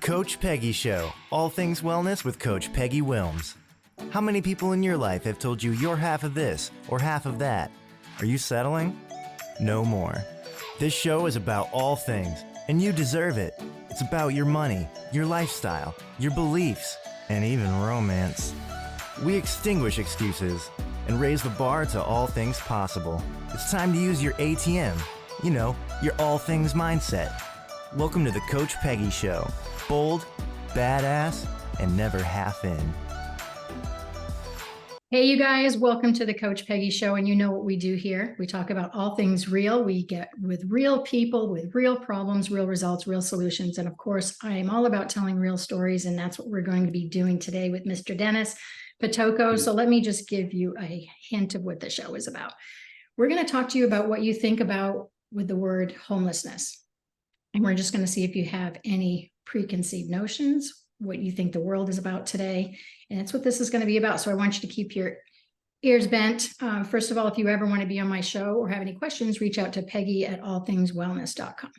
Coach Peggy Show, all things wellness with Coach Peggy Willms. How many people in your life have told you you're half of this or half of that? Are you settling? No more. This show is about all things, and you deserve it. It's about your money, your lifestyle, your beliefs, and even romance. We extinguish excuses and raise the bar to all things possible. It's time to use your ATM, your all things mindset. Welcome to the Coach Peggy Show. Bold, badass, and never half in. Hey, you guys, welcome to the Coach Peggy Show. And you know what we do here. We talk about all things real. We get with real people, with real problems, real results, real solutions. And of course, I am all about telling real stories. And that's what we're going to be doing today with Mr. Dennis Pitocco. So let me just give you a hint of what the show is about. We're going to talk to you about what you think about with the word homelessness. And we're just going to see if you have any preconceived notions, what you think the world is about today. And that's what this is going to be about. So I want you to keep your ears bent. First of all, if you ever want to be on my show or have any questions, reach out to Peggy at allthingswellness.com.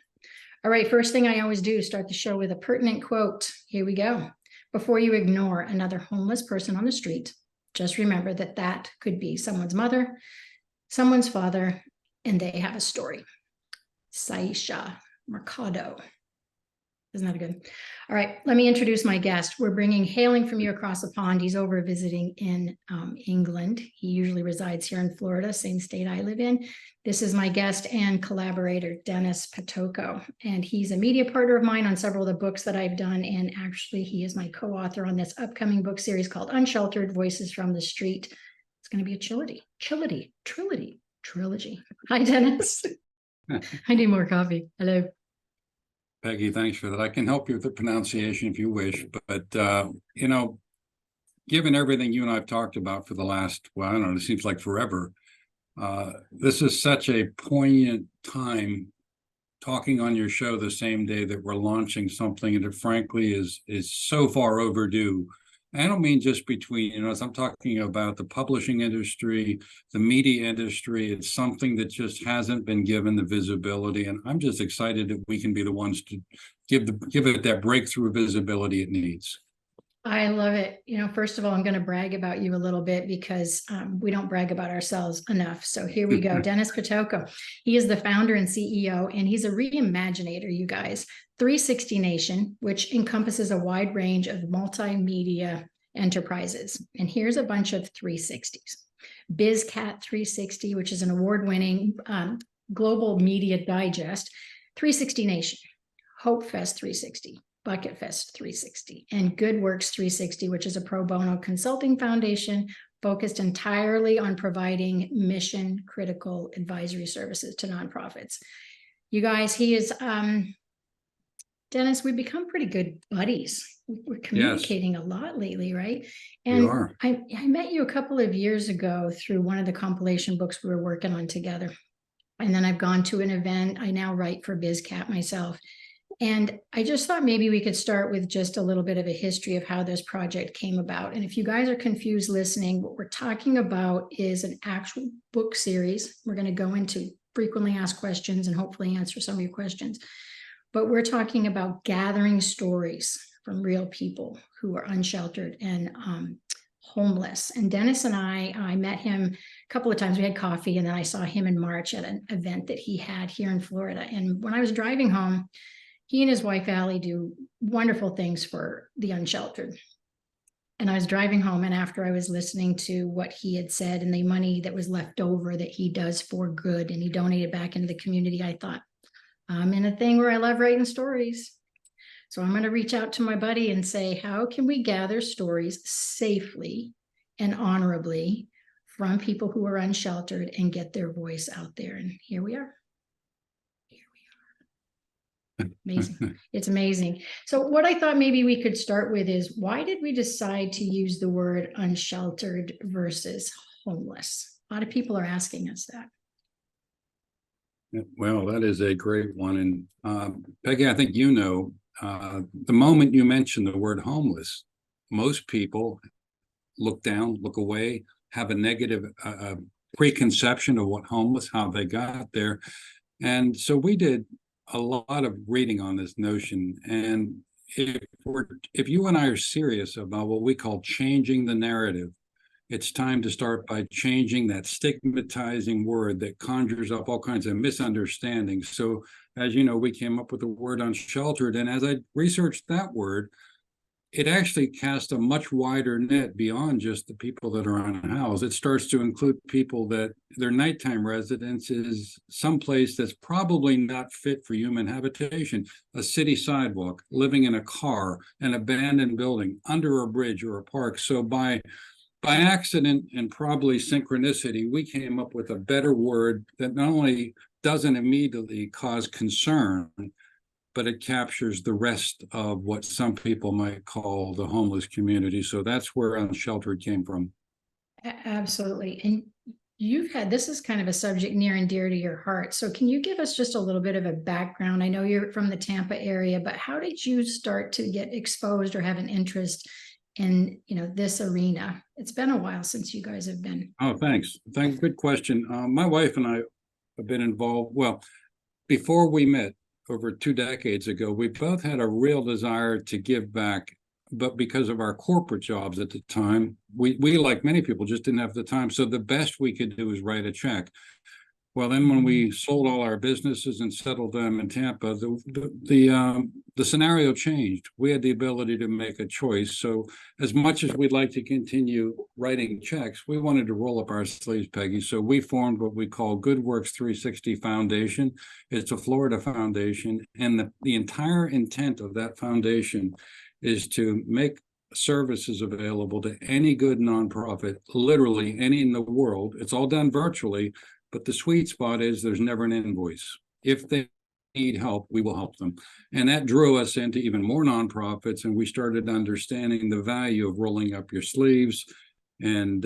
All right, first thing I always do is start the show with a pertinent quote. Here we go. Before you ignore another homeless person on the street, just remember that that could be someone's mother, someone's father, and they have a story. Saisha Mercado. Isn't that good? All right, let me introduce my guest. We're hailing from you across the pond. He's over visiting in England. He usually resides here in Florida, same state I live in. This is my guest and collaborator, Dennis Pitocco. And he's a media partner of mine on several of the books that I've done. And actually, he is my co-author on this upcoming book series called Unsheltered, Voices from the Street. It's going to be a trilogy. Hi, Dennis. I need more coffee. Hello. Peggy, thanks for that. I can help you with the pronunciation if you wish, but given everything you and I've talked about for the last, well, I don't know, it seems like forever, this is such a poignant time talking on your show the same day that we're launching something that frankly is so far overdue. I don't mean just between, as I'm talking about the publishing industry, the media industry. It's something that just hasn't been given the visibility. And I'm just excited that we can be the ones to give it that breakthrough visibility it needs. I love it. First of all, I'm going to brag about you a little bit because we don't brag about ourselves enough. So here we go. Dennis Pitocco. He is the founder and CEO, and he's a reimaginator, you guys. 360 Nation, which encompasses a wide range of multimedia enterprises. And here's a bunch of 360s. BizCat 360, which is an award-winning global media digest. 360 Nation, Hope Fest 360. Bucket Fest 360, and Good Works 360, which is a pro bono consulting foundation focused entirely on providing mission critical advisory services to nonprofits. You guys, he is, Dennis, we've become pretty good buddies. We're communicating a lot lately, right? And We are. I met you a couple of years ago through one of the compilation books we were working on together. And then I've gone to an event. I now write for BizCat myself. And I just thought maybe we could start with just a little bit of a history of how this project came about. And if you guys are confused listening, what we're talking about is an actual book series. We're going to go into frequently asked questions and hopefully answer some of your questions. But we're talking about gathering stories from real people who are unsheltered and homeless. And Dennis and I met him a couple of times. We had coffee, and then I saw him in March at an event that he had here in Florida. And when I was driving home, he and his wife, Allie, do wonderful things for the unsheltered. And I was driving home, and after I was listening to what he had said and the money that was left over that he does for good and he donated back into the community, I thought, I'm in a thing where I love writing stories. So I'm going to reach out to my buddy and say, how can we gather stories safely and honorably from people who are unsheltered and get their voice out there? And here we are. Amazing. It's amazing. So what I thought maybe we could start with is, why did we decide to use the word unsheltered versus homeless? A lot of people are asking us that. Well, that is a great one. And Peggy, I think the moment you mention the word homeless, most people look down, look away, have a negative preconception of what homeless, how they got there. And so we did a lot of reading on this notion, and if you and I are serious about what we call changing the narrative, it's time to start by changing that stigmatizing word that conjures up all kinds of misunderstandings. So, as you know, we came up with the word unsheltered. And as I researched that word, it actually casts a much wider net beyond just the people that are unhoused. It starts to include people that their nighttime residence is someplace that's probably not fit for human habitation, a city sidewalk, living in a car, an abandoned building, under a bridge or a park. So by accident and probably synchronicity, we came up with a better word that not only doesn't immediately cause concern, but it captures the rest of what some people might call the homeless community. So that's where Unsheltered came from. Absolutely. And this is kind of a subject near and dear to your heart. So can you give us just a little bit of a background? I know you're from the Tampa area, but how did you start to get exposed or have an interest in, this arena? It's been a while since you guys have been. Oh, thanks. Good question. My wife and I have been involved. Well, before we met over 2 decades ago, we both had a real desire to give back, but because of our corporate jobs at the time, we like many people, just didn't have the time. So the best we could do was write a check. Well, then when we sold all our businesses and settled them in Tampa, the scenario changed. We had the ability to make a choice. So as much as we'd like to continue writing checks, we wanted to roll up our sleeves, Peggy. So we formed what we call Good Works 360 Foundation. It's a Florida foundation. And the entire intent of that foundation is to make services available to any good nonprofit, literally any in the world. It's all done virtually. But the sweet spot is there's never an invoice. If they need help, we will help them. And that drew us into even more nonprofits. And we started understanding the value of rolling up your sleeves. And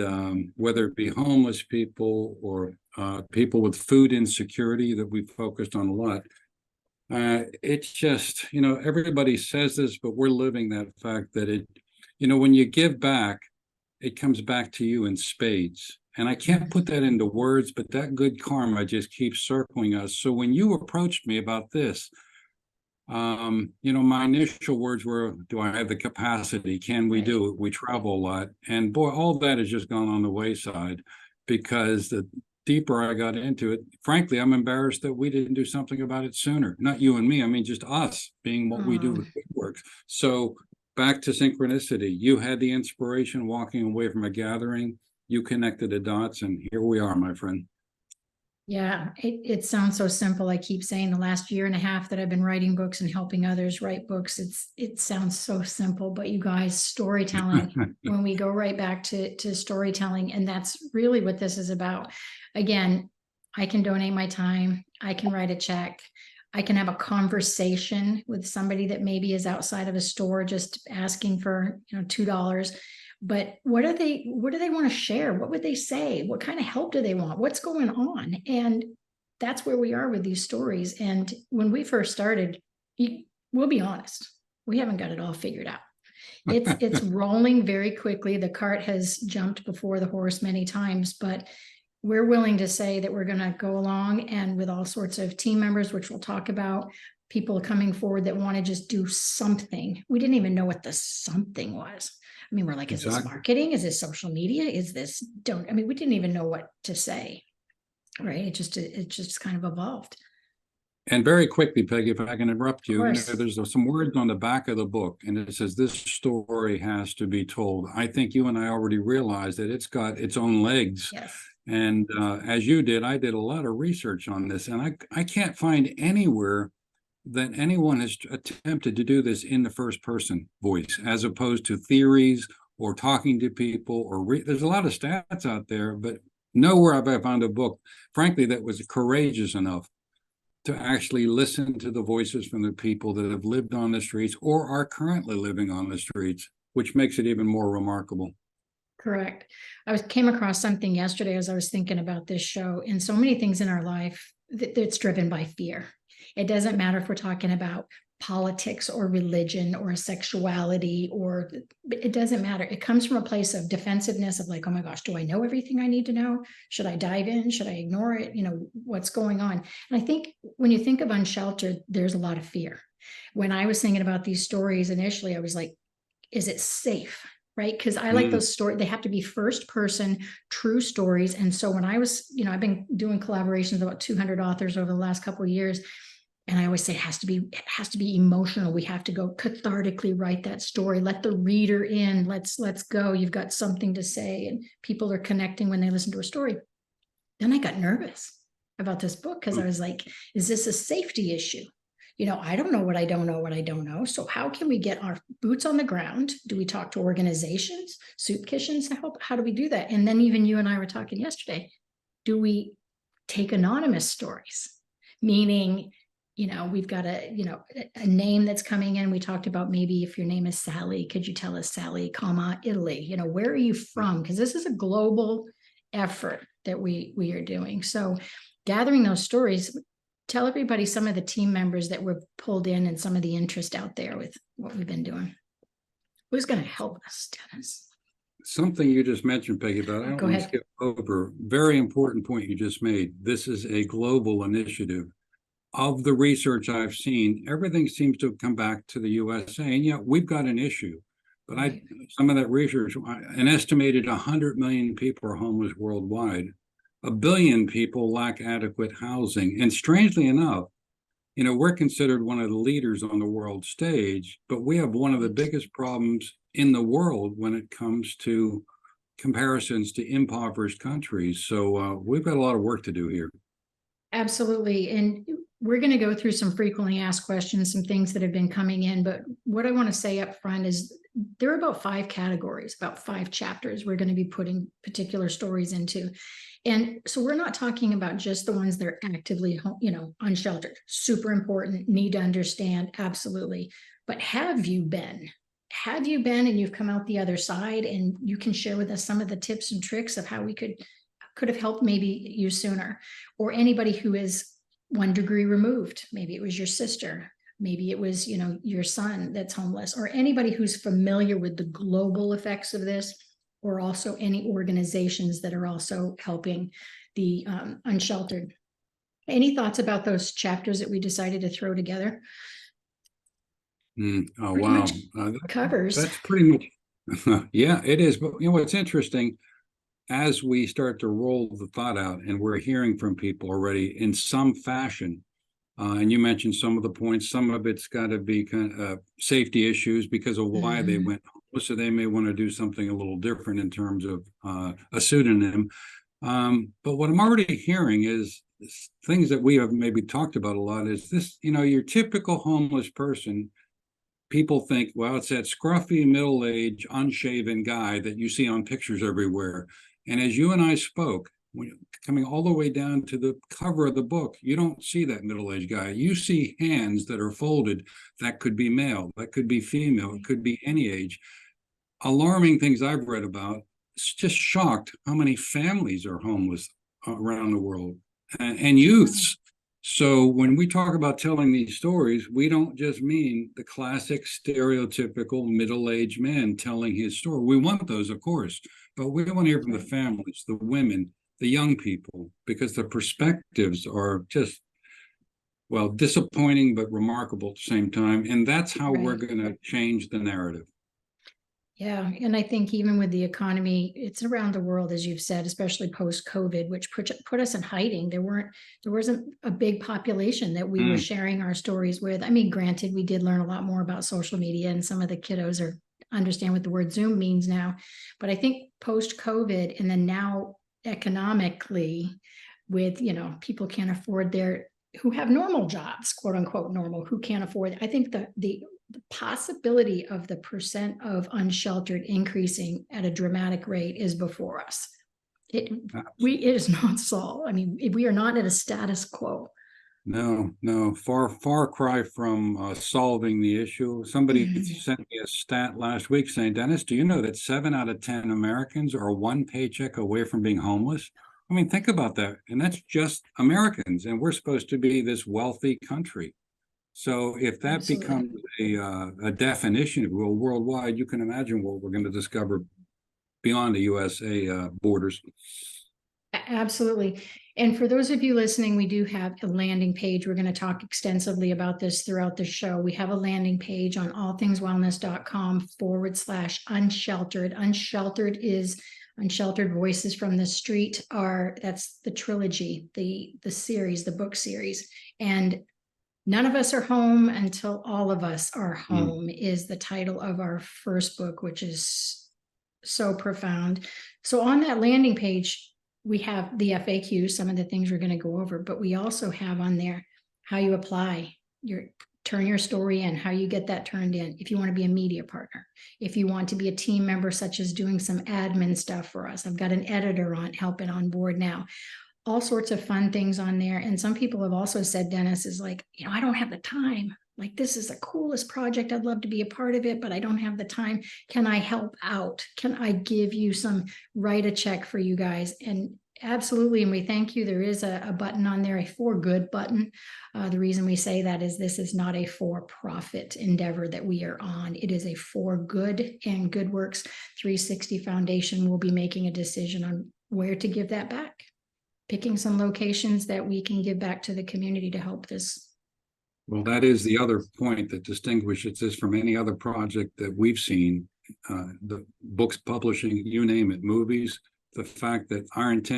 whether it be homeless people or people with food insecurity that we focused on a lot. It's just, everybody says this, but we're living that fact that when you give back, it comes back to you in spades. And I can't put that into words, but that good karma just keeps circling us. So when you approached me about this, my initial words were, do I have the capacity? Can we do it? We travel a lot. And boy, all that has just gone on the wayside because the deeper I got into it, frankly, I'm embarrassed that we didn't do something about it sooner. Not you and me. I mean, just us being what we do with Good Works. So back to synchronicity. You had the inspiration walking away from a gathering. You connected the dots, and here we are, my friend. Yeah, it sounds so simple. I keep saying the last year and a half that I've been writing books and helping others write books, it sounds so simple, but you guys, storytelling, when we go right back to storytelling, and that's really what this is about. Again, I can donate my time, I can write a check, I can have a conversation with somebody that maybe is outside of a store just asking for $2. But what do they want to share? What would they say? What kind of help do they want? What's going on? And that's where we are with these stories. And when we first started, we'll be honest, we haven't got it all figured out. It's rolling very quickly. The cart has jumped before the horse many times, but we're willing to say that we're going to go along, and with all sorts of team members, which we'll talk about, people coming forward that want to just do something. We didn't even know what the something was. I mean, we're like, is this marketing? Is this social media? Is this we didn't even know what to say, right? It just kind of evolved. And very quickly, Peggy, if I can interrupt you, there's some words on the back of the book, and it says, this story has to be told. I think you and I already realized that it's got its own legs. Yes. And as you did, I did a lot of research on this, and I can't find anywhere that anyone has attempted to do this in the first person voice, as opposed to theories or talking to people there's a lot of stats out there, but nowhere have I found a book, frankly, that was courageous enough to actually listen to the voices from the people that have lived on the streets or are currently living on the streets, which makes it even more remarkable. Correct. I came across something yesterday as I was thinking about this show, and so many things in our life that's driven by fear. It doesn't matter if we're talking about politics or religion or sexuality, or it doesn't matter. It comes from a place of defensiveness of like, oh my gosh, do I know everything I need to know? Should I dive in? Should I ignore it? What's going on? And I think when you think of Unsheltered, there's a lot of fear. When I was thinking about these stories initially, I was like, is it safe? Right? Because I like those stories. They have to be first person, true stories. And so when I was, I've been doing collaborations with about 200 authors over the last couple of years. And I always say it has to be emotional. We have to go cathartically write that story. Let the reader in. Let's go. You've got something to say. And people are connecting when they listen to a story. Then I got nervous about this book because I was like, is this a safety issue? I don't know what I don't know. So how can we get our boots on the ground? Do we talk to organizations, soup kitchens to help? How do we do that? And then even you and I were talking yesterday, do we take anonymous stories? Meaning, we've got a name that's coming in. We talked about maybe if your name is Sally, could you tell us Sally, Italy? Where are you from? Because this is a global effort that we are doing. So gathering those stories, tell everybody some of the team members that were pulled in and some of the interest out there with what we've been doing. Who's going to help us, Dennis? Something you just mentioned, Peggy, but I don't want to skip over. Very important point you just made. This is a global initiative. Of the research I've seen, everything seems to come back to the USA. And yeah, we've got an issue. But some of that research, an estimated 100 million people are homeless worldwide. 1 billion people lack adequate housing. And strangely enough, we're considered one of the leaders on the world stage, but we have one of the biggest problems in the world when it comes to comparisons to impoverished countries. So we've got a lot of work to do here. Absolutely. And we're going to go through some frequently asked questions, some things that have been coming in. But what I want to say up front is there are about 5 categories, about 5 chapters we're going to be putting particular stories into. And so we're not talking about just the ones that are actively, unsheltered, super important, need to understand. Absolutely. But have you been and you've come out the other side, and you can share with us some of the tips and tricks of how we could have helped maybe you sooner, or anybody who is 1 degree removed. Maybe it was your sister. Maybe it was, your son that's homeless, or anybody who's familiar with the global effects of this, or also any organizations that are also helping the unsheltered. Any thoughts about those chapters that we decided to throw together? Oh, wow. Covers. That's pretty much, yeah, it is. But what's interesting, as we start to roll the thought out, and we're hearing from people already in some fashion, and you mentioned some of the points, some of it's got to be kind of safety issues because of why they went homeless, so they may want to do something a little different in terms of a pseudonym. But what I'm already hearing is things that we have maybe talked about a lot is this, your typical homeless person, people think, well, it's that scruffy, middle-aged, unshaven guy that you see on pictures everywhere. And as you and I spoke, coming all the way down to the cover of the book, you don't see that middle-aged guy. You see hands that are folded. That could be male, that could be female, it could be any age. Alarming things I've read about. It's just shocked how many families are homeless around the world, and youths. So when we talk about telling these stories, we don't just mean the classic stereotypical middle-aged man telling his story. We want those, of course, but we want to hear from the families, the women, the young people, because the perspectives are just, well, disappointing but remarkable at the same time. And that's how we're going to change the narrative. Yeah. And I think even with the economy, it's around the world, as you've said, especially post-COVID, which put us in hiding. There wasn't a big population that we were sharing our stories with. I mean, granted, we did learn a lot more about social media, and some of the kiddos understand what the word Zoom means now. But I think post-COVID, and then now economically, with, people can't afford who have normal jobs, quote unquote normal, who can't afford. I think the possibility of the percent of unsheltered increasing at a dramatic rate is before us. It is not solved. I mean, we are not at a status quo. No, far cry from solving the issue. Somebody sent me a stat last week saying, Dennis, do you know that 7 out of 10 Americans are 1 paycheck away from being homeless? I mean, think about that. And that's just Americans, and we're supposed to be this wealthy country. So if that becomes a definition of worldwide, you can imagine what we're going to discover beyond the USA borders. Absolutely. And for those of you listening, we do have a landing page. We're going to talk extensively about this throughout the show. We have a landing page on allthingswellness.com/unsheltered. Unsheltered is Unsheltered Voices from the Street. That's the trilogy, the series, the book series. And None of Us Are Home Until All of Us Are Home is the title of our first book, which is so profound. So on that landing page, we have the FAQ, some of the things we're going to go over, but we also have on there how you apply turn your story in, how you get that turned in. If you want to be a media partner, if you want to be a team member, such as doing some admin stuff for us, I've got an editor helping on board now. All sorts of fun things on there. And some people have also said, Dennis, is like, I don't have the time. Like, this is the coolest project. I'd love to be a part of it, but I don't have the time. Can I help out? Can I give you write a check for you guys? And absolutely. And we thank you. There is a button on there, a for good button. The reason we say that is this is not a for-profit endeavor that we are on. It is a for good, and Good Works 360 Foundation will be making a decision on where to give that back, picking some locations that we can give back to the community to help this. Well, that is the other point that distinguishes this from any other project that we've seen, the books, publishing, you name it, movies. The fact that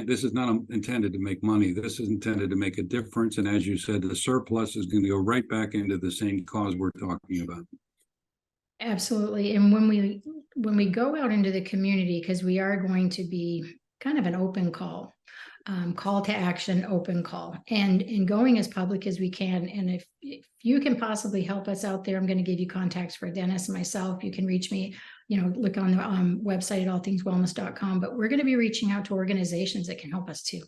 this is not intended to make money. This is intended to make a difference. And as you said, the surplus is going to go right back into the same cause we're talking about. Absolutely. And when we go out into the community, because we are going to be kind of an open call to action, open call, and going as public as we can. And if you can possibly help us out there, I'm going to give you contacts for Dennis and myself. You can reach me, look on the website at allthingswellness.com, but we're going to be reaching out to organizations that can help us too.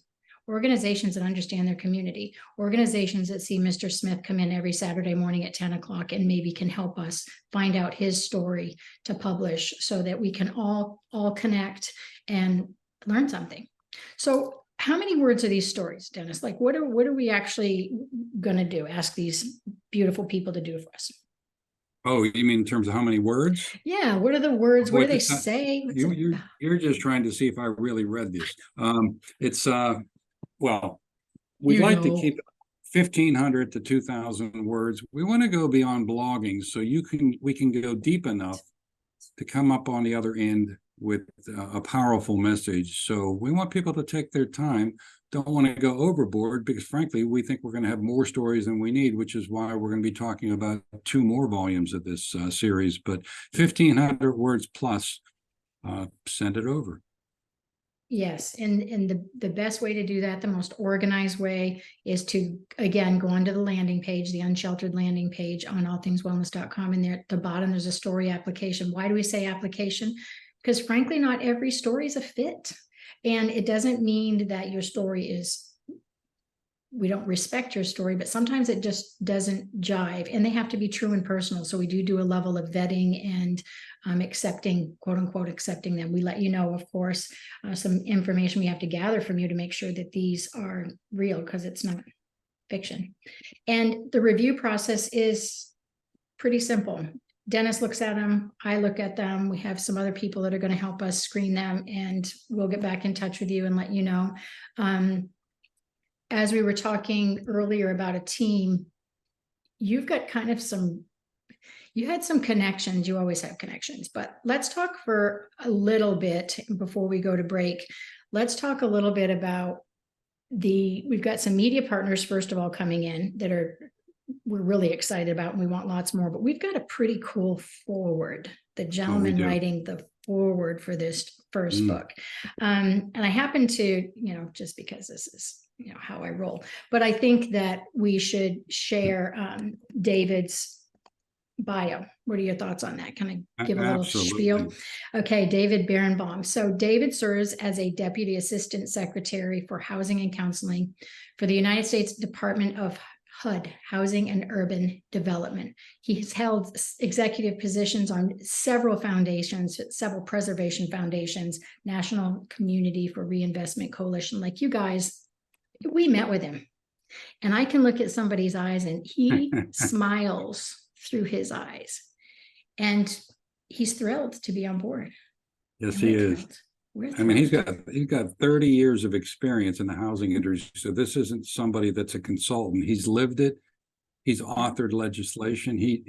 Organizations that understand their community, organizations that see Mr. Smith come in every Saturday morning at 10 o'clock and maybe can help us find out his story to publish so that we can all connect and learn something. So how many words are these stories, Dennis? Like, what are we actually going to do? Ask these beautiful people to do for us. Oh, you mean in terms of how many words? Yeah. What are the words? What do they say? You're just trying to see if I really read this. Well, we'd like to keep 1,500 to 2,000 words. We want to go beyond blogging, so we can go deep enough to come up on the other end with a powerful message. So we want people to take their time, don't want to go overboard, because frankly, we think we're going to have more stories than we need, which is why we're going to be talking about 2 more volumes of this series. But 1,500 words plus, send it over. Yes. And the best way to do that, the most organized way, is to, again, go onto the landing page, the Unsheltered landing page on allthingswellness.com. And there at the bottom, there's a story application. Why do we say application? Because frankly, not every story is a fit. And it doesn't mean that your story we don't respect your story, but sometimes it just doesn't jive, and they have to be true and personal. So we do a level of vetting and accepting, quote unquote, accepting them. We let you know, of course, some information we have to gather from you to make sure that these are real, because it's not fiction. And the review process is pretty simple. Dennis looks at them, I look at them, we have some other people that are going to help us screen them, and we'll get back in touch with you and let you know. As we were talking earlier about a team, you've got you had some connections. You always have connections, but let's talk for a little bit before we go to break. Let's talk a little bit about we've got some media partners, first of all, coming in that we're really excited about, and we want lots more, but we've got a pretty cool forward. The gentleman writing the forward for this first book. And I happen to, just because this is, how I roll, but I think that we should share David's bio. What are your thoughts on that? Can I give a little spiel? Okay, David Berenbaum. So David serves as a Deputy Assistant Secretary for Housing and Counseling for the United States Department of HUD, Housing and Urban Development. He's held executive positions on several foundations, several preservation foundations, National Community for Reinvestment Coalition. Like you guys, we met with him, and I can look at somebody's eyes and he smiles through his eyes, and he's thrilled to be on board. Yes, he is. I mean, he's got 30 years of experience in the housing industry. So this isn't somebody that's a consultant. He's lived it. He's authored legislation. He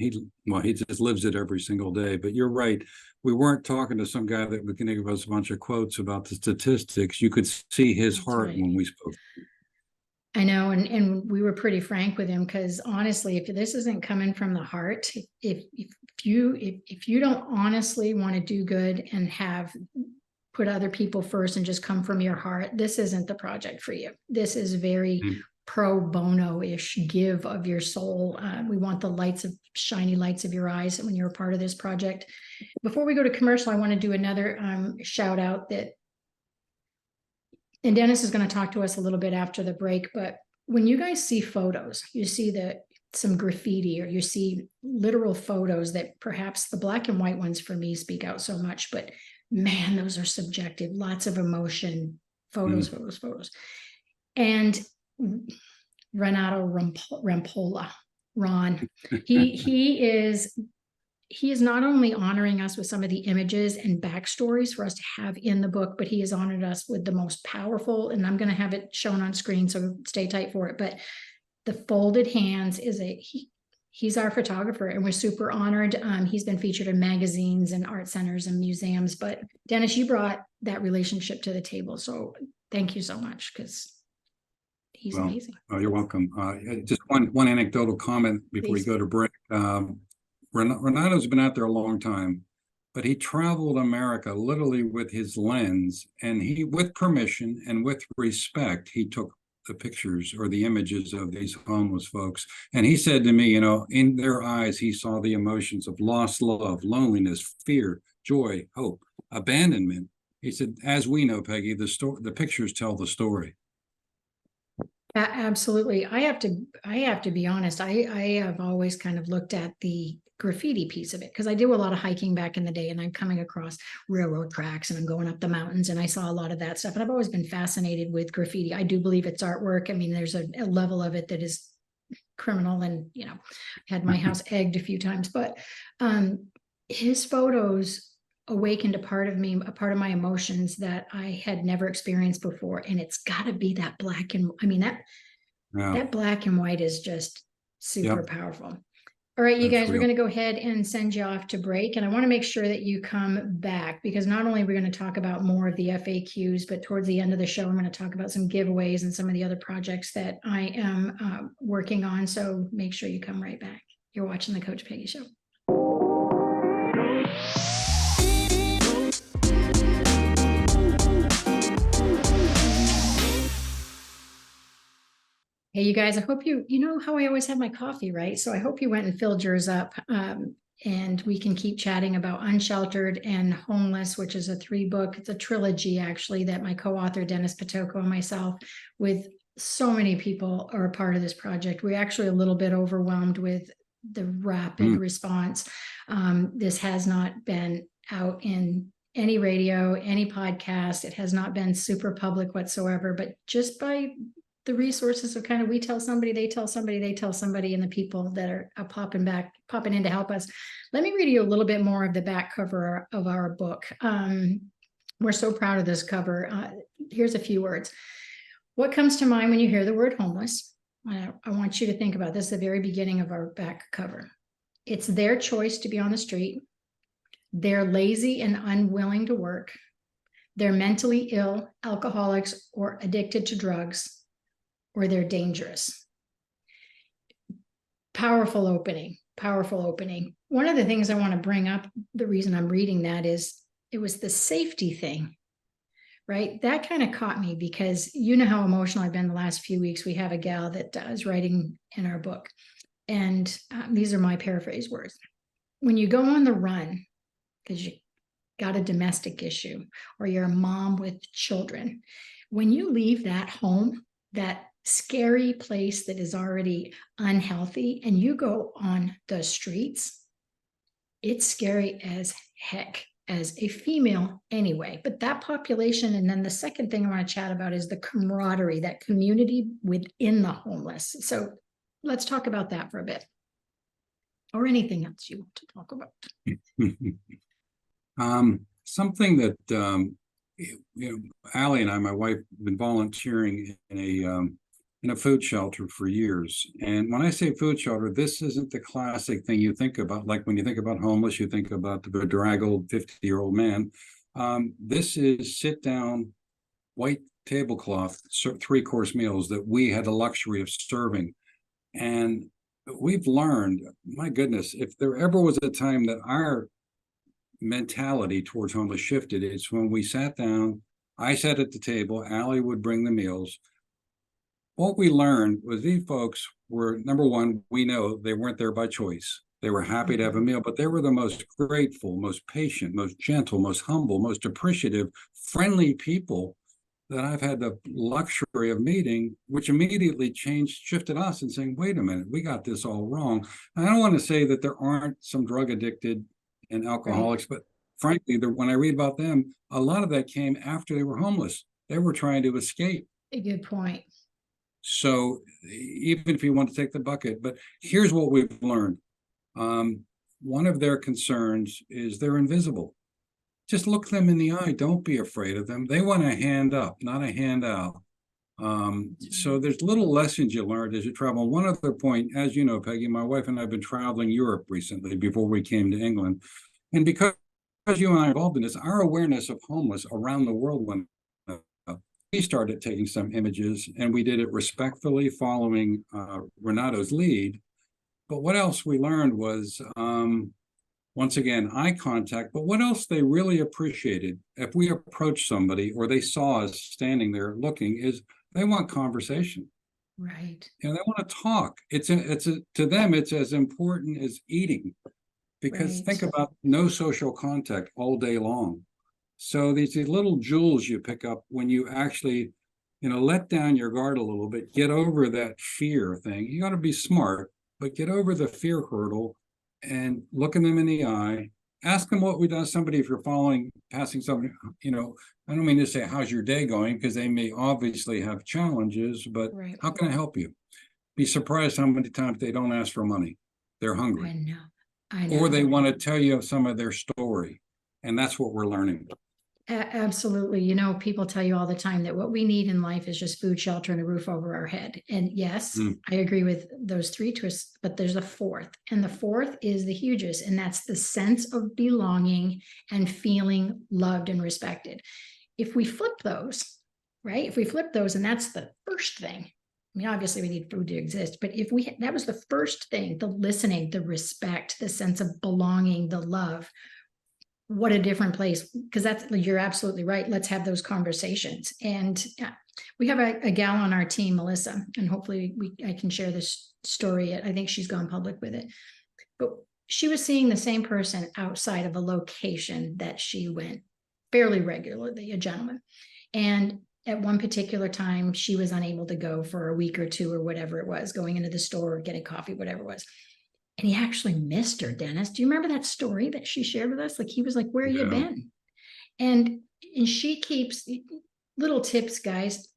just lives it every single day. But you're right. We weren't talking to some guy that was going to give us a bunch of quotes about the statistics. You could see his heart when we spoke. I know, and we were pretty frank with him, because honestly, if this isn't coming from the heart, if you don't honestly want to do good and put other people first and just come from your heart, this isn't the project for you. This is very pro bono-ish, give of your soul. We want the shiny lights of your eyes when you're a part of this project. Before we go to commercial, I want to do another shout out and Dennis is going to talk to us a little bit after the break, but when you guys see photos, you see some graffiti, or you see literal photos that perhaps the black and white ones for me speak out so much, but man, those are subjective, lots of emotion, photos. And Renato Rampolla, Ron, he is not only honoring us with some of the images and backstories for us to have in the book, but he has honored us with the most powerful, and I'm going to have it shown on screen, so stay tight for it. But the folded hands he's our photographer, and we're super honored. He's been featured in magazines and art centers and museums. But Dennis, you brought that relationship to the table. So thank you so much, because he's amazing. Oh, you're welcome. Just one anecdotal comment before we go to break. Renato's been out there a long time, but he traveled America literally with his lens, and he, with permission and with respect, he took the pictures or the images of these homeless folks. And he said to me, in their eyes, he saw the emotions of lost love, loneliness, fear, joy, hope, abandonment. He said, as we know, Peggy, the pictures tell the story. Absolutely. I have to be honest. I have always kind of looked at the graffiti piece of it, because I do a lot of hiking back in the day, and I'm coming across railroad tracks and I'm going up the mountains, and I saw a lot of that stuff. And I've always been fascinated with graffiti. I do believe it's artwork. I mean, there's a level of it that is criminal, and had my house egged a few times, but his photos awakened a part of me, a part of my emotions that I had never experienced before. And it's got to be that black and, that black and white is just super powerful. All right, you guys, we're going to go ahead and send you off to break. And I want to make sure that you come back, because not only are we going to talk about more of the FAQs, but towards the end of the show, I'm going to talk about some giveaways and some of the other projects that I am working on. So make sure you come right back. You're watching the Coach Peggy Show. Hey, you guys, I hope you know how I always have my coffee, right? So I hope you went and filled yours up, and we can keep chatting about Unsheltered and Homeless, which is a 3-book, it's a trilogy actually, that my co-author Dennis Pitocco and myself, with so many people, are a part of this project. We're actually a little bit overwhelmed with the rapid response. This has not been out in any radio, any podcast. It has not been super public whatsoever, but just by the resources of kind of, we tell somebody, they tell somebody, they tell somebody, and the people that are popping in to help us. Let me read you a little bit more of the back cover of our book. We're so proud of this cover. Here's a few words. What comes to mind when you hear the word homeless? I want you to think about this, the very beginning of our back cover. It's their choice to be on the street. They're lazy and unwilling to work. They're mentally ill, alcoholics, or addicted to drugs, or they're dangerous. Powerful opening. One of the things I want to bring up, the reason I'm reading that is it was the safety thing, right? That kind of caught me, because you know how emotional I've been the last few weeks. We have a gal that is writing in our book, and these are my paraphrase words. When you go on the run because you got a domestic issue, or you're a mom with children, when you leave that home, that scary place that is already unhealthy, and you go on the streets, it's scary as heck, as a female anyway. But that population, and then the second thing I want to chat about is the camaraderie, that community within the homeless. So let's talk about that for a bit, or anything else you want to talk about. Something that Allie and I, my wife, have been volunteering in a food shelter for years. And when I say food shelter, this isn't the classic thing you think about. Like when you think about homeless, you think about the bedraggled 50-year-old man. This is sit down, white tablecloth, 3-course meals that we had the luxury of serving. And we've learned, my goodness, if there ever was a time that our mentality towards homeless shifted, it's when we sat down, I sat at the table, Allie would bring the meals. What we learned was these folks were, number one, we know they weren't there by choice. They were happy to have a meal, but they were the most grateful, most patient, most gentle, most humble, most appreciative, friendly people that I've had the luxury of meeting, which immediately shifted us and saying, wait a minute, we got this all wrong. And I don't want to say that there aren't some drug addicted and alcoholics, but frankly, when I read about them, a lot of that came after they were homeless. They were trying to escape. A good point. So even if you want to take the bucket, but here's what we've learned. One of their concerns is they're invisible. Just look them in the eye. Don't be afraid of them. They want a hand up, not a handout. So there's little lessons you learned as you travel. One other point, as you know, Peggy, my wife and I have been traveling Europe recently before we came to England. And because you and I are involved in this, our awareness of homeless around the world went up. We started taking some images, and we did it respectfully, following Renato's lead. But what else we learned was, once again, eye contact, but what else they really appreciated if we approached somebody or they saw us standing there looking is they want conversation. Right. They want to talk. To them, it's as important as eating, because think about no social contact all day long. So these little jewels you pick up when you actually, let down your guard a little bit, get over that fear thing. You got to be smart, but get over the fear hurdle and looking them in the eye, ask them what we done. Somebody, if you're passing somebody, I don't mean to say, how's your day going? Because they may obviously have challenges, but how can I help you? Be surprised how many times they don't ask for money. They're hungry. I know. Or they want to tell you some of their story. And that's what we're learning. Absolutely. People tell you all the time that what we need in life is just food, shelter, and a roof over our head. And yes, I agree with those 3 twists, but there's a 4th. And the 4th is the hugest, and that's the sense of belonging and feeling loved and respected. If we flip those, right? If we flip those, and that's the first thing. I mean, obviously we need food to exist, but that was the first thing, the listening, the respect, the sense of belonging, the love. What a different place, because you're absolutely right. Let's have those conversations. And we have a gal on our team, Melissa, and hopefully I can share this story. I think she's gone public with it, but she was seeing the same person outside of a location that she went fairly regularly, a gentleman. And at one particular time, she was unable to go for a week or 2 or whatever it was, going into the store or getting coffee, whatever it was. And he actually missed her, Dennis. Do you remember that story that she shared with us? Like, he was like, where you been? And she keeps little tips, guys.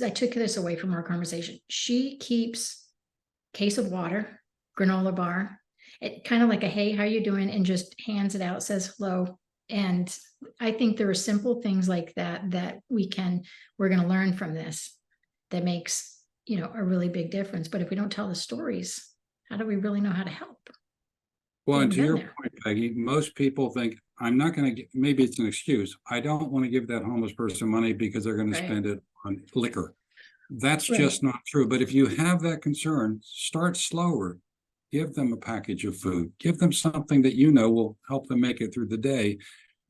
I took this away from our conversation. She keeps a case of water, granola bar, it kind of like a, hey, how you doing? And just hands it out, says hello. And I think there are simple things like that we're going to learn from this that makes, a really big difference. But if we don't tell the stories, how do we really know how to help? Well, and to your point, Peggy, most people think, I'm not going to maybe it's an excuse. I don't want to give that homeless person money because they're going to spend it on liquor. That's just not true. But if you have that concern, start slower. Give them a package of food. Give them something that will help them make it through the day.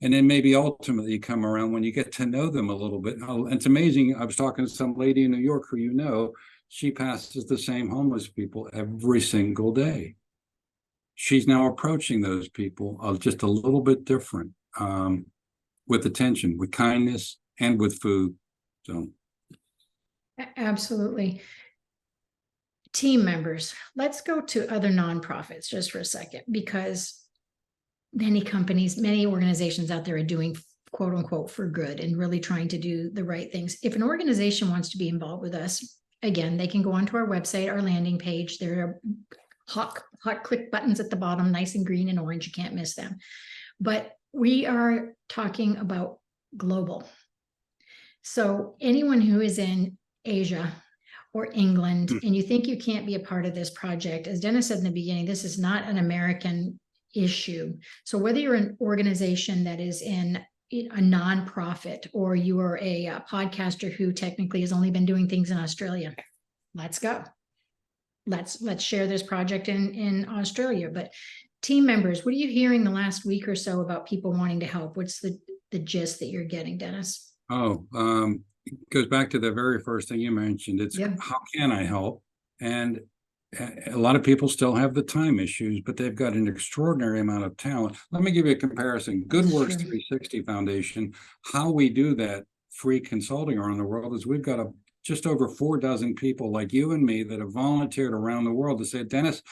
And then maybe ultimately you come around when you get to know them a little bit. And it's amazing. I was talking to some lady in New York who she passes the same homeless people every single day. She's now approaching those people just a little bit different, with attention, with kindness, and with food. So, absolutely. Team members, let's go to other nonprofits just for a second, because many companies, many organizations out there are doing quote unquote for good and really trying to do the right things. If an organization wants to be involved with us, again, they can go onto our website, our landing page. There are hot click buttons at the bottom, nice and green and orange. You can't miss them. But we are talking about global. So anyone who is in Asia or England, and you think you can't be a part of this project, as Dennis said in the beginning, this is not an American issue. So whether you're an organization that is in a nonprofit, or you are a podcaster who technically has only been doing things in Australia, let's go. Let's share this project in Australia. But team members, what are you hearing the last week or so about people wanting to help? What's the gist that you're getting, Dennis? Oh, it goes back to the very first thing you mentioned. It's how can I help? And a lot of people still have the time issues, but they've got an extraordinary amount of talent. Let me give you a comparison. Good Works 360 Foundation, how we do that free consulting around the world is we've got just over 4 dozen people like you and me that have volunteered around the world to say, Dennis,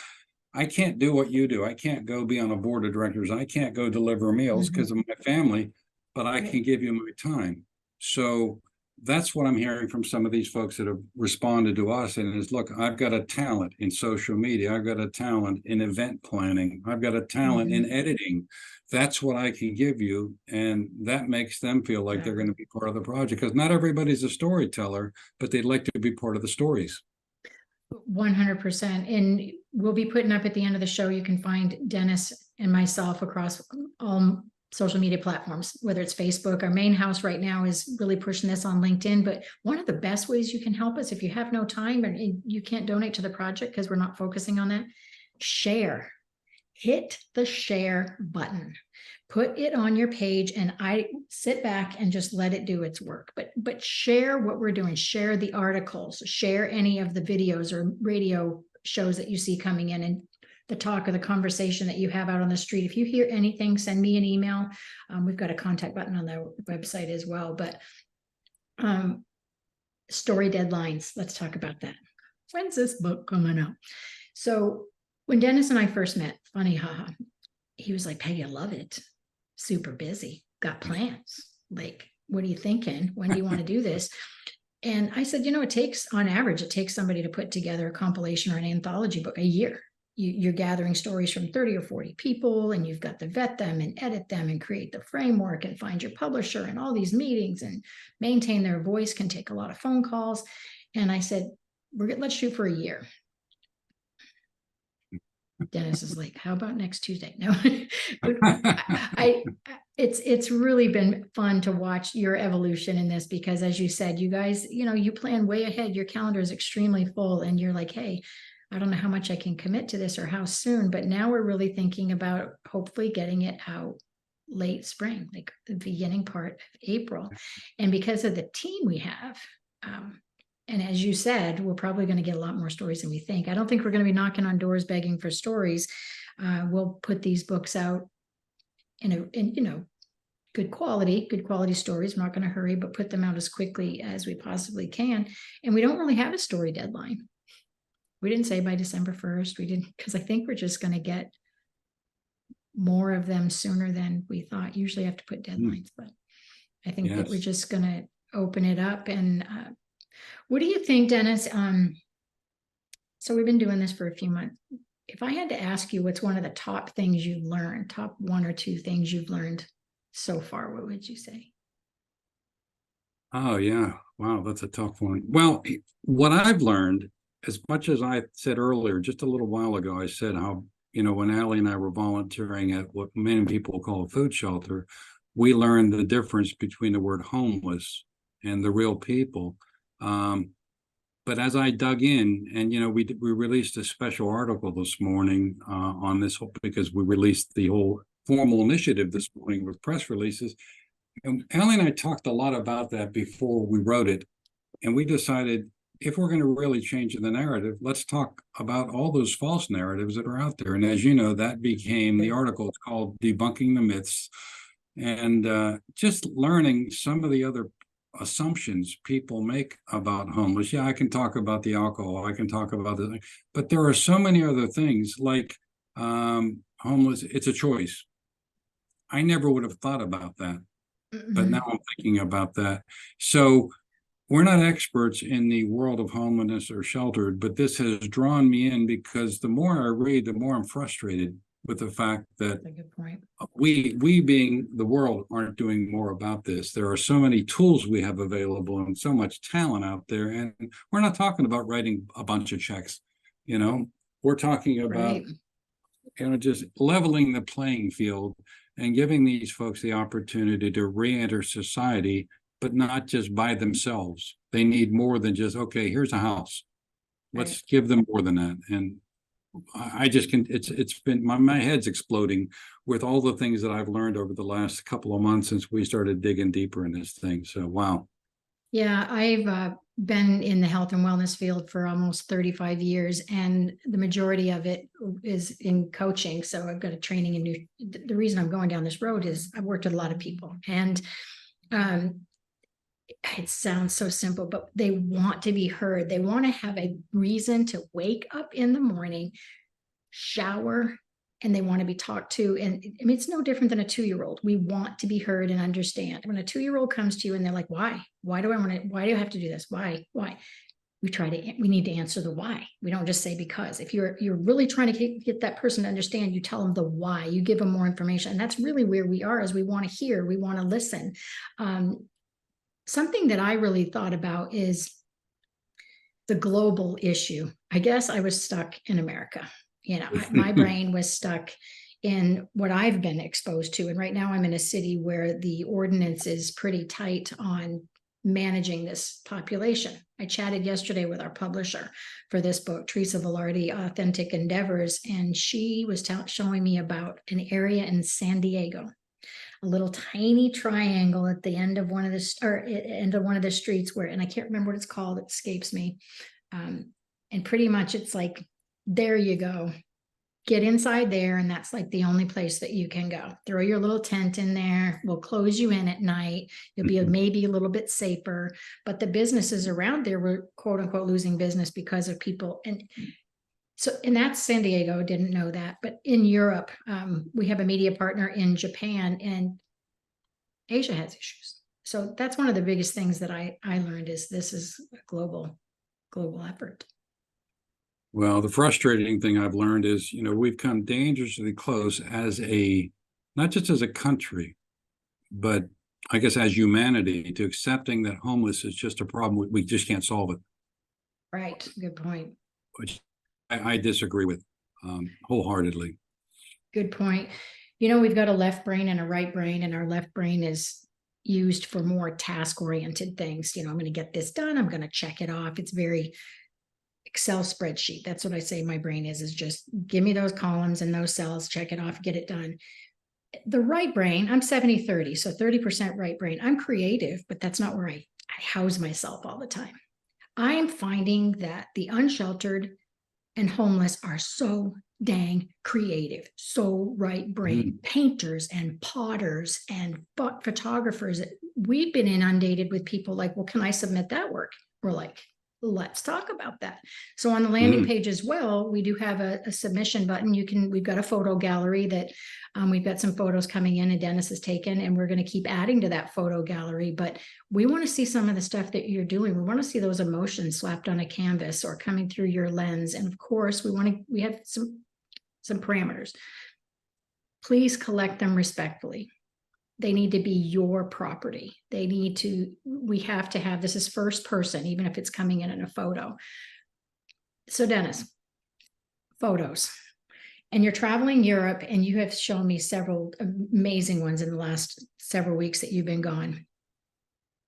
I can't do what you do. I can't go be on a board of directors. I can't go deliver meals because of my family, but I can give you my time. So that's what I'm hearing from some of these folks that have responded to us, and is, look, I've got a talent in social media. I've got a talent in event planning. I've got a talent in editing. That's what I can give you. And that makes them feel like they're going to be part of the project, because not everybody's a storyteller, but they'd like to be part of the stories. 100%. And we'll be putting up at the end of the show, you can find Dennis and myself across all social media platforms, whether it's Facebook. Our main house right now is really pushing this on LinkedIn. But one of the best ways you can help us, if you have no time and you can't donate to the project because we're not focusing on that, share. Hit the share button. Put it on your page, and I sit back and just let it do its work. But share what we're doing. Share the articles. Share any of the videos or radio shows that you see coming in, and the talk or the conversation that you have out on the street. If you hear anything, send me an email. We've got a contact button on the website as well. But story deadlines, let's talk about that. When's this book coming out? So when Dennis and I first met, funny, haha, he was like, Peggy, I love it. Super busy, got plans. Like, what are you thinking? When do you want to do this? And I said, it takes, on average, it takes somebody to put together a compilation or an anthology book a year. You're gathering stories from 30 or 40 people, and you've got to vet them and edit them and create the framework and find your publisher, and all these meetings and maintain their voice can take a lot of phone calls. And I said, let's shoot for a year. Dennis is like, how about next Tuesday? No, it's really been fun to watch your evolution in this, because as you said, you guys, you plan way ahead. Your calendar is extremely full, and you're like, hey, I don't know how much I can commit to this or how soon, but now we're really thinking about hopefully getting it out late spring, like the beginning part of April. And because of the team we have, and as you said, we're probably going to get a lot more stories than we think. I don't think we're going to be knocking on doors begging for stories. We'll put these books out in good quality stories. We're not going to hurry, but put them out as quickly as we possibly can. And we don't really have a story deadline. We didn't say by December 1st. We didn't, because I think we're just going to get more of them sooner than we thought. Usually I have to put deadlines, but I think that we're just going to open it up. And what do you think, Dennis? So we've been doing this for a few months. If I had to ask you what's one of the top things you've learned, top 1 or 2 things you've learned so far, what would you say? Oh, yeah. Wow, that's a tough one. Well, what I've learned, as much as I said earlier, just a little while ago, I said how, when Allie and I were volunteering at what many people call a food shelter, we learned the difference between the word homeless and the real people. But as I dug in, and we released a special article this morning on this, because we released the whole formal initiative this morning with press releases. And Allie and I talked a lot about that before we wrote it, and we decided, if we're going to really change the narrative, let's talk about all those false narratives that are out there. And as you know, that became the article. It's called Debunking the Myths, and just learning some of the other assumptions people make about homeless. Yeah, I can talk about the alcohol. I can talk about the, but there are so many other things like homeless. It's a choice. I never would have thought about that, but now I'm thinking about that. So we're not experts in the world of homelessness or sheltered, but this has drawn me in, because the more I read, the more I'm frustrated. with the fact that That's a good point. we being the world aren't doing more about this. There are so many tools we have available and so much talent out there. And we're not talking about writing a bunch of checks, you know, we're talking about, Right. just leveling the playing field and giving these folks the opportunity to re-enter society, but not just by themselves. They need more than just, okay, here's a house. Let's Right. give them more than that. And I just can, it's been, my head's exploding with all the things that I've learned over the last couple of months since we started digging deeper in this thing. So, wow. Yeah, I've been in the health and wellness field for almost 35 years, and the majority of it is in coaching. So I've got a training in the reason I'm going down this road is I've worked with a lot of people, and it sounds so simple, but they want to be heard. They want to have a reason to wake up in the morning, shower, and they want to be talked to. And I mean, it's no different than a 2-year-old. We want to be heard and understand. When a 2-year-old comes to you and they're like, why do I have to do this? Why? We need to answer the why. We don't just say because. If you're really trying to get that person to understand, you tell them the why, you give them more information. And that's really where we are, as we want to hear, we want to listen. Something that I really thought about is the global issue. I guess I was stuck in America. My brain was stuck in what I've been exposed to. And right now I'm in a city where the ordinance is pretty tight on managing this population. I chatted yesterday with our publisher for this book, Teresa Velarde, Authentic Endeavors, and she was showing me about an area in San Diego, a little tiny triangle at the end of one of the streets where, and I can't remember what it's called, it escapes me. And pretty much it's like, there you go, get inside there, and that's like the only place that you can go. Throw your little tent in there, we'll close you in at night, you'll be maybe a little bit safer. But the businesses around there were quote unquote losing business because of people. And that's San Diego, didn't know that. But in Europe, we have a media partner in Japan, and Asia has issues. So that's one of the biggest things that I learned is this is a global effort. Well, the frustrating thing I've learned is, we've come dangerously close not just as a country, but I guess as humanity, to accepting that homeless is just a problem. We just can't solve it. Right. Good point. Which I disagree with wholeheartedly. Good point. We've got a left brain and a right brain, and our left brain is used for more task-oriented things. I'm going to get this done. I'm going to check it off. It's very Excel spreadsheet. That's what I say my brain is just give me those columns and those cells, check it off, get it done. The right brain, I'm 70-30, so 30% right brain. I'm creative, but that's not where I house myself all the time. I am finding that the unsheltered and homeless are so dang creative, so right brain. Painters and potters and photographers. We've been inundated with people like, well, can I submit that work? We're like, let's talk about that. So on the landing page as well, we do have a submission button. We've got a photo gallery that we've got some photos coming in and Dennis has taken, and we're going to keep adding to that photo gallery. But we want to see some of the stuff that you're doing. We want to see those emotions slapped on a canvas or coming through your lens. And of course, we have some parameters. Please collect them respectfully. They need to be your property. We have to have, this is first person, even if it's coming in a photo. So Dennis, photos. And you're traveling Europe, and you have shown me several amazing ones in the last several weeks that you've been gone.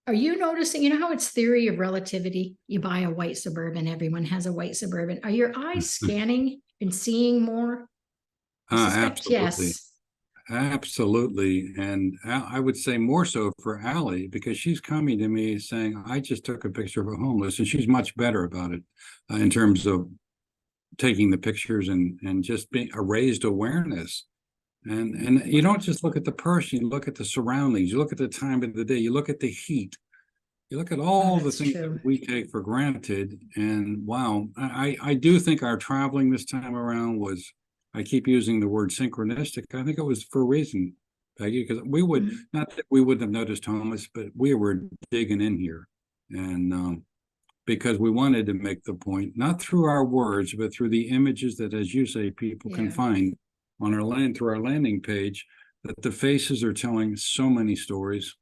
Are you noticing, how it's theory of relativity? You buy a white Suburban, everyone has a white Suburban. Are your eyes scanning and seeing more? Absolutely. Yes. Absolutely. And I would say more so for Allie, because she's coming to me saying, I just took a picture of a homeless, and she's much better about it in terms of taking the pictures and just being a raised awareness. And you don't just look at the person, you look at the surroundings, you look at the time of the day, you look at the heat, you look at all the things that we take for granted. And wow, I do think our traveling this time around was, I keep using the word synchronistic. I think it was for a reason, Peggy, because we would, not that we wouldn't have noticed homeless, but we were digging in here. And because we wanted to make the point, not through our words, but through the images that, as you say, people can find on our through our landing page, that the faces are telling so many stories.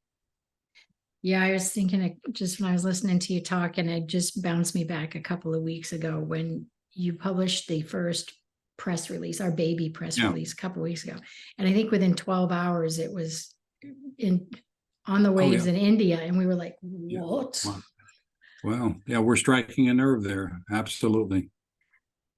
Yeah, I was thinking it just when I was listening to you talk, and it just bounced me back a couple of weeks ago when you published the first press release, our baby press release a couple of weeks ago. And I think within 12 hours, it was on the waves in India. And we were like, what? Yeah. Well, yeah, we're striking a nerve there. Absolutely.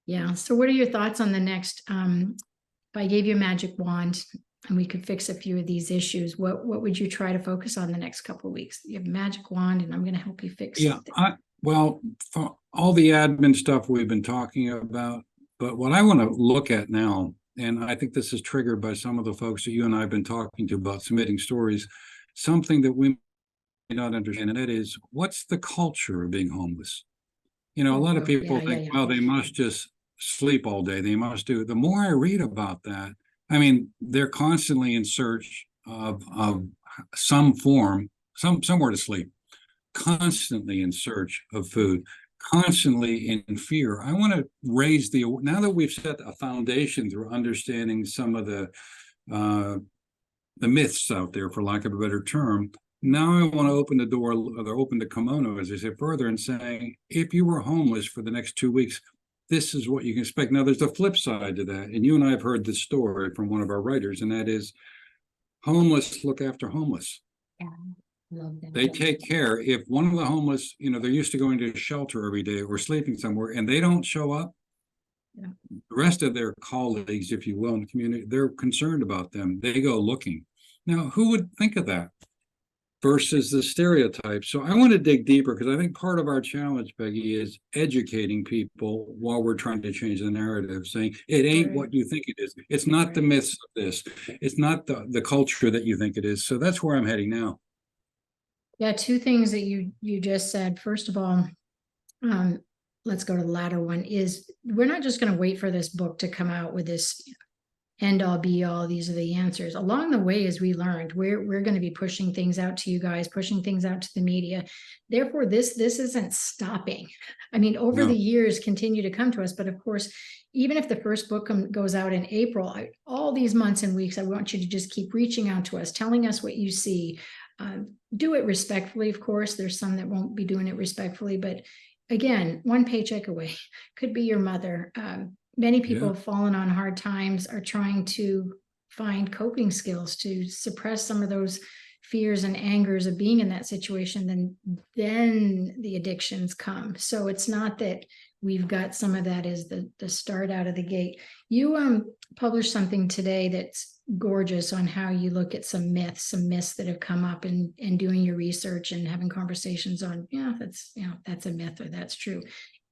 Yeah. So what are your thoughts on the next, if I gave you a magic wand and we could fix a few of these issues, what would you try to focus on the next couple of weeks? You have a magic wand and I'm going to help you fix something. Well, for all the admin stuff we've been talking about, but what I want to look at now, and I think this is triggered by some of the folks that you and I have been talking to about submitting stories, something that we may not understand, and that is, what's the culture of being homeless? You know, a lot of people think, well, they must just sleep all day. They must do. The more I read about that, I mean, they're constantly in search of some form, somewhere to sleep, constantly in search of food, constantly in fear. I want to raise now that we've set a foundation through understanding some of the myths out there, for lack of a better term. Now I want to open the door, or open the kimono, as I say, further, and saying, if you were homeless for the next 2 weeks, this is what you can expect. Now, there's a flip side to that, and you and I have heard this story from one of our writers, and that is, homeless look after homeless. Yeah, love that. They take care. If one of the homeless, you know, they're used to going to a shelter every day or sleeping somewhere, and they don't show up, the rest of their colleagues, if you will, in the community, they're concerned about them. They go looking. Now, who would think of that versus the stereotype? So I want to dig deeper, because I think part of our challenge, Peggy, is educating people while we're trying to change the narrative, saying it ain't what you think it is. It's not the myths of this. It's not the culture that you think it is. So that's where I'm heading now. Yeah, two things that you just said. First of all, let's go to the latter one. Is we're not just going to wait for this book to come out with this end all be all, these are the answers. Along the way, as we learned, we're going to be pushing things out to you guys, pushing things out to the media. Therefore, this isn't stopping. I mean, over the years continue to come to us, but of course, even if the first book goes out in April, all these months and weeks, I want you to just keep reaching out to us, telling us what you see. Do it respectfully, of course. There's some that won't be doing it respectfully, but again, one paycheck away. Could be your mother. Many people have fallen on hard times, are trying to find coping skills to suppress some of those fears and angers of being in that situation. Then the addictions come. So it's not that we've got some of that as the start out of the gate. You published something today that's gorgeous on how you look at some myths that have come up in doing your research and having conversations on, that's a myth or that's true.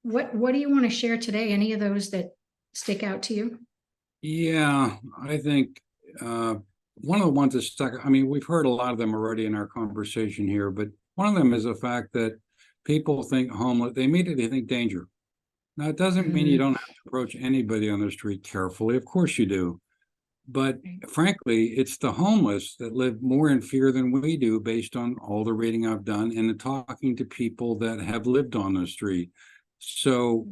What do you want to share today? Any of those that stick out to you? Yeah, I think one of the ones that stuck, I mean, we've heard a lot of them already in our conversation here, but one of them is the fact that people think homeless, they immediately think danger. Now, it doesn't mean you don't have to approach anybody on the street carefully. Of course you do. But frankly, it's the homeless that live more in fear than we do, based on all the reading I've done and the talking to people that have lived on the street. So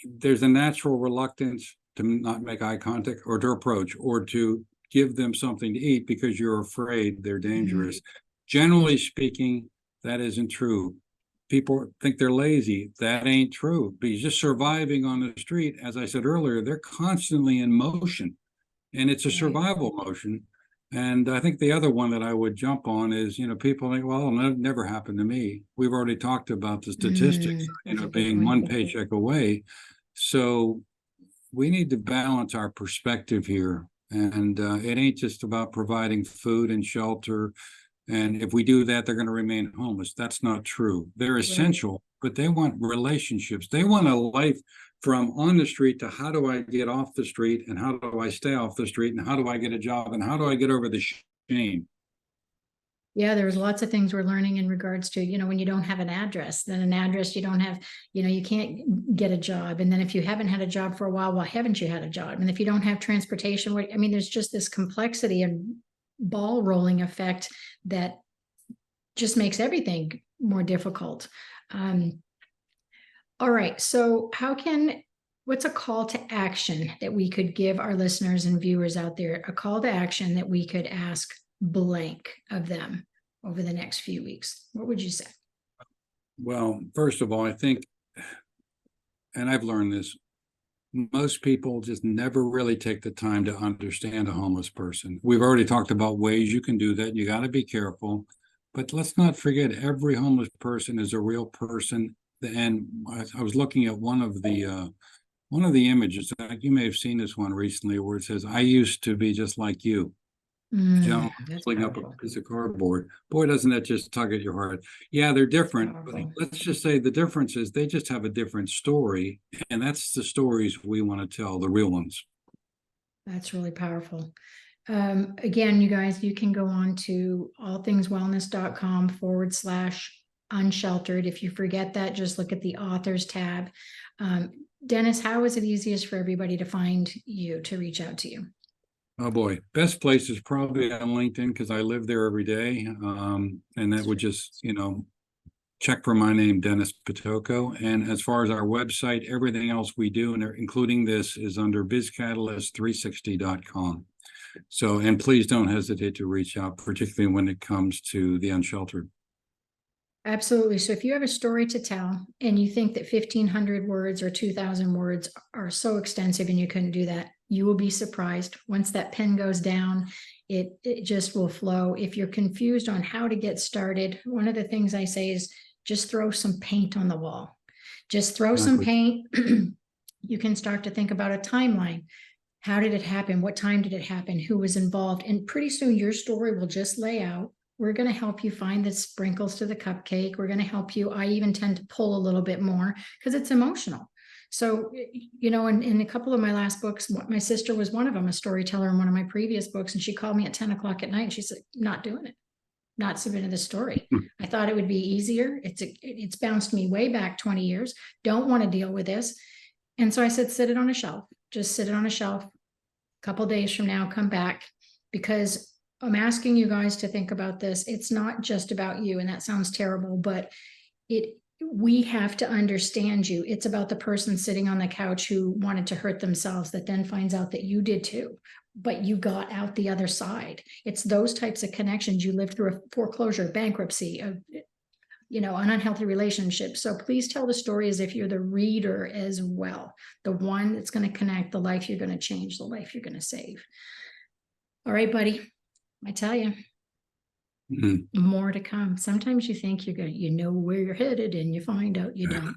there's a natural reluctance to not make eye contact or to approach or to give them something to eat because you're afraid they're dangerous. Generally speaking, that isn't true. People think they're lazy. That ain't true. Because just surviving on the street, as I said earlier, they're constantly in motion, and it's a survival motion. And I think the other one that I would jump on is, people think, well, it'll never happen to me. We've already talked about the statistics, being one paycheck away. So we need to balance our perspective here. And it ain't just about providing food and shelter. And if we do that, they're going to remain homeless. That's not true. They're essential, but they want relationships. They want a life from on the street to how do I get off the street, and how do I stay off the street, and how do I get a job, and how do I get over the shame? Yeah, there's lots of things we're learning in regards to, when you don't have an address, then an address you don't have, you can't get a job. And then if you haven't had a job for a while, why haven't you had a job? And if you don't have transportation, there's just this complexity and ball rolling effect that just makes everything more difficult. All right. So what's a call to action that we could give our listeners and viewers out there, a call to action that we could ask blank of them over the next few weeks? What would you say? Well, first of all, I think, and I've learned this, most people just never really take the time to understand a homeless person. We've already talked about ways you can do that. You got to be careful, but let's not forget every homeless person is a real person. And I was looking at one of the images, you may have seen this one recently, where it says, "I used to be just like you." Gentleman holding up a piece of cardboard. Boy, doesn't that just tug at your heart? Yeah, they're different, but let's just say the difference is they just have a different story, and that's the stories we want to tell, the real ones. That's really powerful. Again, you guys, you can go on to allthingswellness.com/unsheltered. If you forget that, just look at the authors tab. Dennis, how is it easiest for everybody to find you, to reach out to you? Oh boy, best place is probably on LinkedIn because I live there every day. And that would just, check for my name, Dennis Pitocco. And as far as our website, everything else we do, and including this, is under bizcatalyst360.com. So, and please don't hesitate to reach out, particularly when it comes to the unsheltered. Absolutely. So if you have a story to tell and you think that 1,500 words or 2,000 words are so extensive and you couldn't do that, you will be surprised. Once that pen goes down, it just will flow. If you're confused on how to get started, one of the things I say is just throw some paint on the wall. Just throw some paint. You can start to think about a timeline. How did it happen? What time did it happen? Who was involved? And pretty soon your story will just lay out. We're going to help you find the sprinkles to the cupcake. We're going to help you. I even tend to pull a little bit more because it's emotional. So, in a couple of my last books, my sister was one of them, a storyteller in one of my previous books. And she called me at 10 o'clock at night and she said, not doing it, not submitting the story. I thought it would be easier. It's bounced me way back 20 years. Don't want to deal with this. And so I said, sit it on a shelf, just sit it on a shelf. A couple of days from now, come back, because I'm asking you guys to think about this. It's not just about you, and that sounds terrible, but we have to understand you. It's about the person sitting on the couch who wanted to hurt themselves that then finds out that you did too, but you got out the other side. It's those types of connections. You lived through a foreclosure, bankruptcy, an unhealthy relationship. So please tell the story as if you're the reader as well, the one that's going to connect, the life you're going to change, the life you're going to save. All right, buddy. I tell you, more to come. Sometimes you think you know where you're headed, and you find out you don't.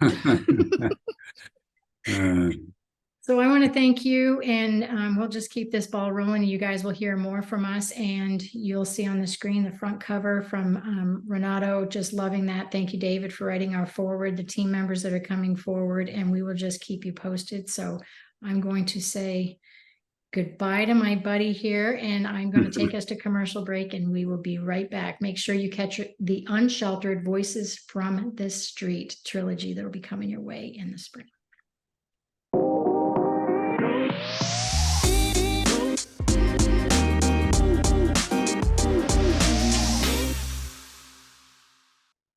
So I want to thank you, and we'll just keep this ball rolling. You guys will hear more from us, and you'll see on the screen the front cover from Renato. Just loving that. Thank you, David, for writing our forward, the team members that are coming forward, and we will just keep you posted. So I'm going to say goodbye to my buddy here, and I'm going to take us to commercial break, and we will be right back. Make sure you catch the Unsheltered Voices from This Street trilogy that will be coming your way in the spring.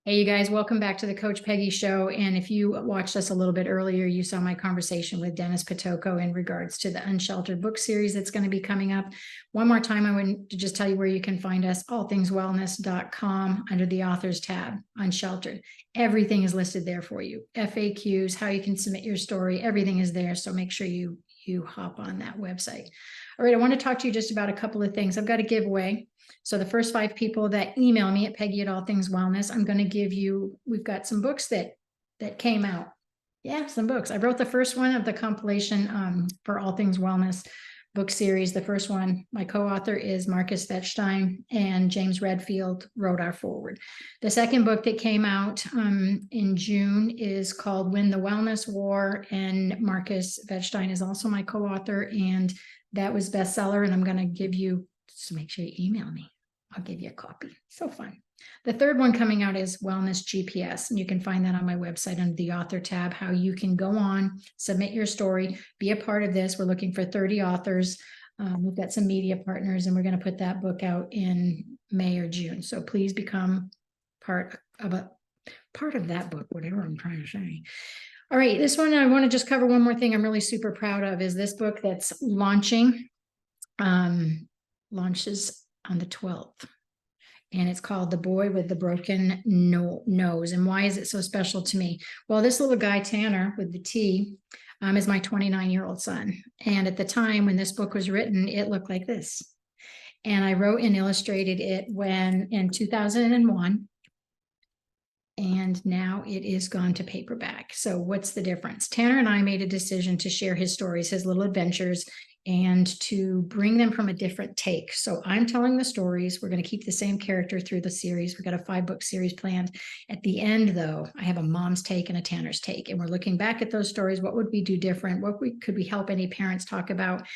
Hey, you guys, welcome back to the Coach Peggy Show. And if you watched us a little bit earlier, you saw my conversation with Dennis Pitocco in regards to the Unsheltered book series that's going to be coming up. One more time, I want to just tell you where you can find us, allthingswellness.com under the authors tab, Unsheltered. Everything is listed there for you. FAQs, how you can submit your story, everything is there. So make sure you hop on that website. All right, I want to talk to you just about a couple of things. I've got a giveaway. So the first 5 people that email me at Peggy at All Things Wellness, I'm going to give you, we've got some books that came out. Yeah, some books. I wrote the first one of the compilation for All Things Wellness book series. The first one, my co-author is Marcus Vetstein, and James Redfield wrote our forward. The second book that came out in June is called Win the Wellness War, and Marcus Vetstein is also my co-author, and that was bestseller. And I'm going to give you, so make sure you email me. I'll give you a copy. So fun. The third one coming out is Wellness GPS, and you can find that on my website under the author tab, how you can go on, submit your story, be a part of this. We're looking for 30 authors. We've got some media partners, and we're going to put that book out in May or June. So please become part of that book, whatever I'm trying to say. All right, this one, I want to just cover one more thing I'm really super proud of is this book that's launching, launches on the 12th. And it's called The Boy with the Broken Nose. And why is it so special to me? Well, this little guy, Tanner, with the T, is my 29-year-old son. And at the time when this book was written, it looked like this. And I wrote and illustrated it in 2001. And now it is gone to paperback. So what's the difference? Tanner and I made a decision to share his stories, his little adventures, and to bring them from a different take. So I'm telling the stories. We're going to keep the same character through the series. We've got a 5-book series planned. At the end, though, I have a mom's take and a Tanner's take. And we're looking back at those stories. What would we do different? Could we help any parents talk about?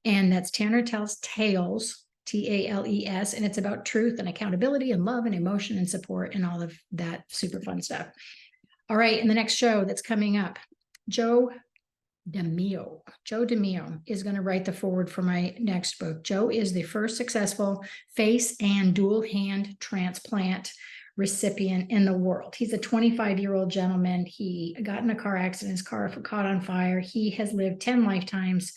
And that's Tanner Tells Tales, Tales, and it's about truth and accountability and love and emotion and support and all of that super fun stuff. All right, and the next show that's coming up, Joe DeMio is going to write the foreword for my next book. Joe is the first successful face and dual hand transplant recipient in the world. He's a 25-year-old gentleman. He got in a car accident. His car caught on fire. He has lived 10 lifetimes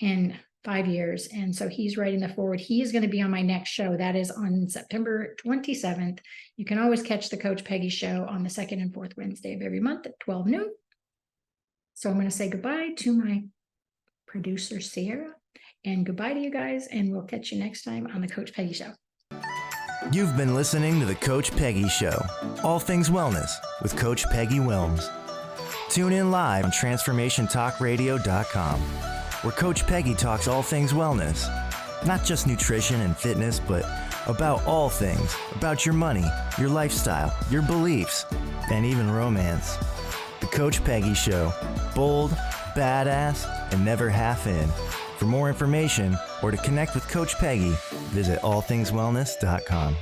in 5 years. And so he's writing the foreword. He is going to be on my next show. That is on September 27th. You can always catch the Coach Peggy Show on the 2nd and 4th Wednesday of every month at 12 noon. So I'm going to say goodbye to my producer, Sierra, and goodbye to you guys. And we'll catch you next time on the Coach Peggy Show. You've been listening to the Coach Peggy Show, all things wellness with Coach Peggy Willms. Tune in live on transformationtalkradio.com, where Coach Peggy talks all things wellness, not just nutrition and fitness, but about all things, about your money, your lifestyle, your beliefs, and even romance. The Coach Peggy Show, bold, badass, and never half in. For more information or to connect with Coach Peggy, visit allthingswellness.com.